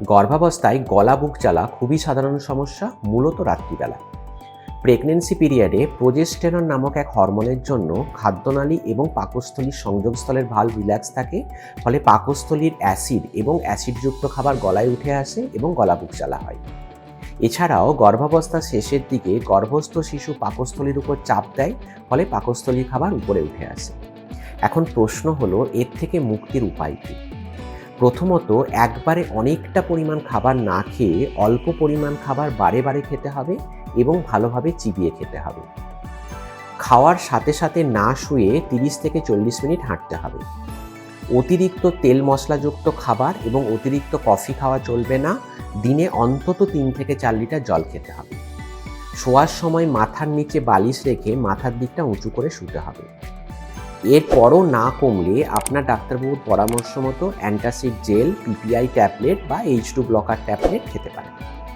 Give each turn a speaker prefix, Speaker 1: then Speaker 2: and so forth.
Speaker 1: গর্ভাবস্থায় গলা বুক জ্বালা খুবই সাধারণ সমস্যা, মূলত রাত্রিবেলা। প্রেগনেন্সি পিরিয়ডে প্রোজেস্টেরন নামক এক হরমোনের জন্য খাদ্যনালী এবং পাকস্থলীর সংযোগস্থলের ভালভ রিল্যাক্স থাকে, ফলে পাকস্থলীর অ্যাসিড এবং অ্যাসিডযুক্ত খাবার গলায় উঠে আসে এবং গলা বুক জ্বালা হয়। এছাড়াও গর্ভাবস্থার শেষের দিকে গর্ভস্থ শিশু পাকস্থলীর উপর চাপ দেয়, ফলে পাকস্থলীর খাবার উপরে উঠে আসে। এখন প্রশ্ন হলো, এর থেকে মুক্তির উপায় কী? প্রথমত, একবারে অনেকটা পরিমাণ খাবার না খেয়ে অল্প পরিমাণ খাবার বারে বারে খেতে হবে এবং ভালোভাবে চিবিয়ে খেতে হবে। খাওয়ার সাথে সাথে না শুয়ে 30 থেকে 40 মিনিট হাঁটতে হবে। অতিরিক্ত তেল মশলাযুক্ত খাবার এবং অতিরিক্ত কফি খাওয়া চলবে না। দিনে অন্তত 3 থেকে 4 লিটার জল খেতে হবে। শোয়ার সময় মাথার নিচে বালিশ রেখে মাথার দিকটা উঁচু করে শুতে হবে। এরপরও না কমলে আপনার ডাক্তারবাবুর পরামর্শ মতো অ্যান্টাসিড জেল, পিপিআই ট্যাবলেট বা H2 ব্লকার ট্যাবলেট খেতে পারেন।